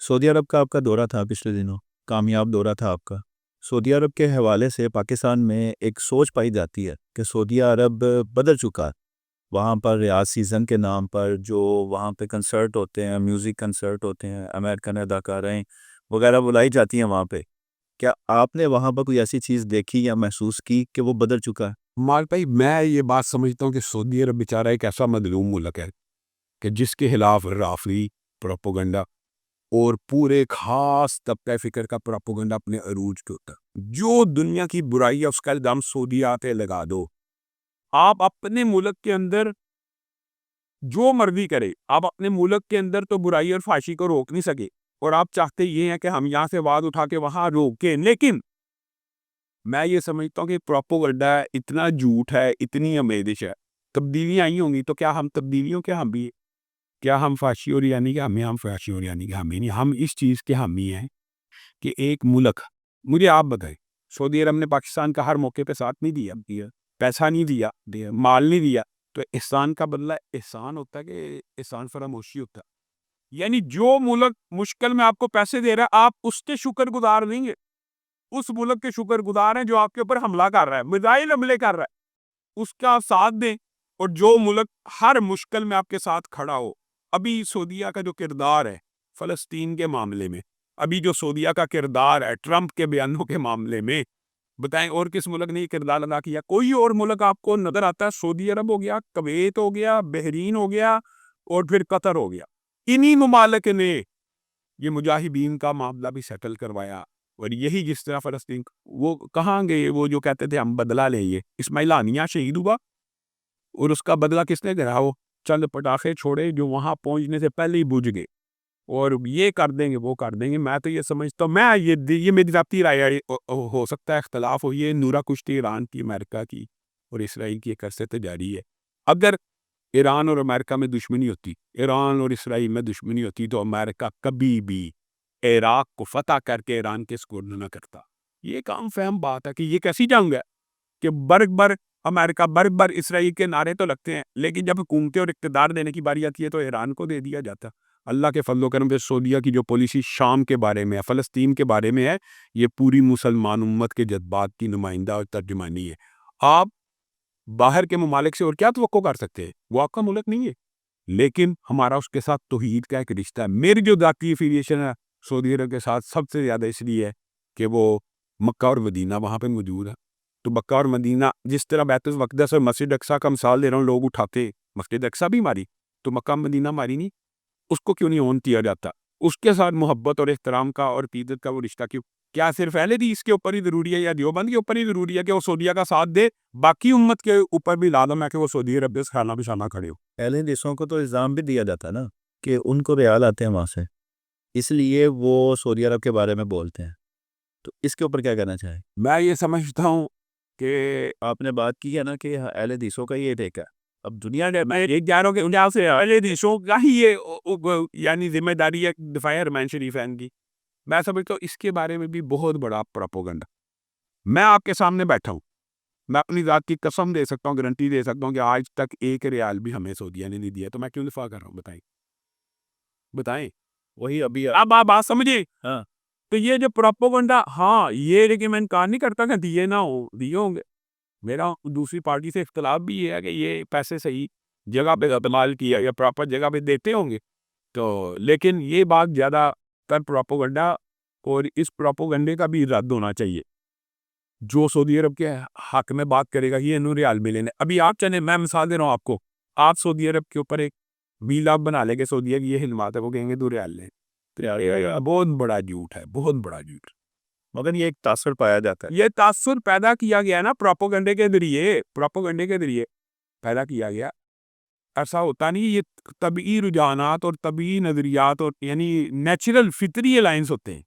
سعودی عرب کا آپ کا دورہ تھا پچھلے دنوں، کامیاب دورہ تھا آپ کا۔ سعودی عرب کے حوالے سے پاکستان میں ایک سوچ پائی جاتی ہے کہ سعودی عرب بدل چکا ہے۔ وہاں پر ریاض سیزن کے نام پر جو وہاں پہ کنسرٹ ہوتے ہیں، میوزک کنسرٹ ہوتے ہیں، امریکن اداکاریں وغیرہ بلائی جاتی ہیں وہاں پہ۔ کیا آپ نے وہاں پر کوئی ایسی چیز دیکھی یا محسوس کی کہ وہ بدل چکا ہے؟ مال بھائی، میں یہ بات سمجھتا ہوں کہ سعودی عرب بیچارہ ایک ایسا مظلوم ملک ہے کہ جس کے خلاف رافضی پروپیگنڈا اور پورے خاص طبقہ فکر کا پروپیگنڈا اپنے عروج کے ہوتا ہے۔ جو دنیا کی برائی ہے اس کا الزام سعودیہ پہ لگا دو۔ آپ اپنے ملک کے اندر جو مرضی کرے، آپ اپنے ملک کے اندر تو برائی اور فحاشی کو روک نہیں سکے، اور آپ چاہتے یہ ہیں کہ ہم یہاں سے آواز اٹھا کے وہاں روکیں۔ لیکن میں یہ سمجھتا ہوں کہ پروپیگنڈا اتنا جھوٹ ہے، اتنی آمیزش ہے۔ تبدیلیاں آئی ہوں گی تو کیا ہم تبدیلیوں کے حامی؟ کیا ہم فحاشی اور یعنی کہ ہم فحاشی اور یعنی کہ حامی نہیں؟ ہم اس چیز کے حامی ہیں کہ ایک ملک، مجھے آپ بتائیں، سعودی عرب نے پاکستان کا ہر موقع پہ ساتھ نہیں دیا، پیسہ نہیں دیا، مال نہیں دیا، تو احسان کا بدلہ احسان ہوتا ہے کہ احسان فراموشی ہوتا ہے؟ یعنی جو ملک مشکل میں آپ کو پیسے دے رہا ہے، آپ اس کے شکر گزار نہیں گے، اس ملک کے شکر گزار ہیں جو آپ کے اوپر حملہ کر رہا ہے، میزائل حملے کر رہا ہے، اس کا آپ ساتھ دیں۔ اور جو ملک ہر مشکل میں آپ کے ساتھ کھڑا ہو، ابھی سعودیہ کا جو کردار ہے فلسطین کے معاملے میں، ابھی جو سعودیہ کا کردار ہے ٹرمپ کے بیانوں کے معاملے میں، بتائیں اور کس ملک نے یہ کردار ادا کیا؟ کوئی اور ملک آپ کو نظر آتا ہے؟ سعودی عرب ہو گیا، کویت ہو گیا، بحرین ہو گیا، اور پھر قطر ہو گیا۔ انہی ممالک نے یہ مجاہدین کا معاملہ بھی سیٹل کروایا، اور یہی جس طرح فلسطین، وہ کہاں گئے وہ جو کہتے تھے ہم بدلہ لیں گے؟ اسماعیل ہانیہ شہید ہوا اور اس کا بدلہ کس نے کرا؟ وہ چند پٹاخے چھوڑے جو وہاں پہنچنے سے پہلے ہی بجھ گئے، اور یہ کر دیں گے وہ کر دیں گے۔ میں تو یہ سمجھتا ہوں، میں یہ میری ذاتی رائے ہے، ہو سکتا ہے اختلاف ہو، یہ نورا کشتی ایران کی، امریکہ کی اور اسرائیل کی ایک عرصے سے جاری ہے۔ اگر ایران اور امریکہ میں دشمنی ہوتی، ایران اور اسرائیل میں دشمنی ہوتی، تو امریکہ کبھی بھی عراق کو فتح کر کے ایران کے سپرد نہ کرتا۔ یہ ایک عام فہم بات ہے کہ یہ کیسی جنگ ہے کہ برگ بر امریکہ، برگ بر اسرائیل کے نعرے تو لگتے ہیں، لیکن جب حکومتیں اور اقتدار دینے کی باری آتی ہے تو ایران کو دے دیا جاتا۔ اللہ کے فضل و کرم سے سعودیہ کی جو پالیسی شام کے بارے میں ہے، فلسطین کے بارے میں ہے، یہ پوری مسلمان امت کے جذبات کی نمائندہ اور ترجمانی ہے۔ آپ باہر کے ممالک سے اور کیا توقع کر سکتے ہیں؟ وہ آپ کا ملک نہیں ہے، لیکن ہمارا اس کے ساتھ توحید کا ایک رشتہ ہے۔ میری جو ذاتی افیلیشن ہے سعودی عرب کے ساتھ سب سے زیادہ اس لیے ہے کہ وہ مکہ اور مدینہ وہاں پہ موجود ہے۔ تو مکہ اور مدینہ، جس طرح بیت المقدس اور مسجد اقصیٰ کا مثال دے رہا ہوں، لوگ اٹھاتے مسجد اقصیٰ بھی ماری، تو مکہ مدینہ ماری نہیں، اس کو کیوں نہیں اون کیا جاتا؟ اس کے ساتھ محبت اور احترام کا اور عقیدت کا وہ رشتہ کیوں؟ کیا صرف اہل حدیث کے اوپر ہی ضروری ہے یا دیوبند کے اوپر ہی ضروری ہے کہ وہ سعودیہ کا ساتھ دے؟ باقی امت کے اوپر بھی لازم ہے کہ وہ سعودی عرب سے خانہ بشانہ کھڑے ہو۔ اہل حدیثوں کو تو الزام بھی دیا جاتا ہے نا کہ ان کو ریال آتے ہیں وہاں سے، اس لیے وہ سعودی عرب کے بارے میں بولتے ہیں۔ تو اس کے اوپر کیا کہنا چاہیں؟ میں یہ سمجھتا ہوں کہ آپ نے بات کی ہے نا کہ اہل حدیثوں کا یہ ٹیک ہے، اب دنیا میں یہ کہہ رہا ہوں کہ ان سے اہل حدیثوں کا ہی یہ یعنی ذمہ داری ہے دفاع حرمین شریفین کی۔ میں سمجھتا ہوں اس کے بارے میں بھی بہت بڑا پروپیگنڈا۔ میں آپ کے سامنے بیٹھا ہوں، میں اپنی ذات کی قسم دے سکتا ہوں، گارنٹی دے سکتا ہوں کہ آج تک ایک ریال بھی ہمیں سعودیہ نے نہیں دیا، تو میں کیوں دفاع کر رہا ہوں؟ بتائیں۔ وہی ابھی اب آپ بات سمجھے؟ ہاں، تو یہ جو پروپیگنڈا، ہاں یہ لیکن میں انکار نہیں کرتا کہ دیے نہ ہو، دیے ہوں گے۔ میرا دوسری پارٹی سے اختلاف بھی یہ ہے کہ یہ پیسے صحیح جگہ پہ استعمال کیا یا پراپر جگہ پہ دیتے ہوں گے، تو لیکن یہ بات زیادہ تر پروپیگنڈا، اور اس پروپیگنڈے کا بھی رد ہونا چاہیے۔ جو سعودی عرب کے حق میں بات کرے گا یہ انہوں ریال ملے نے، ابھی آپ چلیں، میں مثال دے رہا ہوں آپ کو، آپ سعودی عرب کے اوپر ایک ویلا بنا لیں گے، سعودیہ کی یہ خدمات ہے، وہ کہیں گے دو ریال لیں، بہت بڑا جھوٹ ہے، بہت بڑا جھوٹ۔ مگر یہ ایک تاثر پایا جاتا ہے۔ یہ تاثر پیدا کیا گیا نا پروپیگنڈے کے ذریعے، پروپیگنڈے کے ذریعے پیدا کیا گیا۔ ایسا ہوتا نہیں، یہ طبعی رجحانات اور طبعی نظریات اور یعنی نیچرل فطری الائنس ہوتے ہیں۔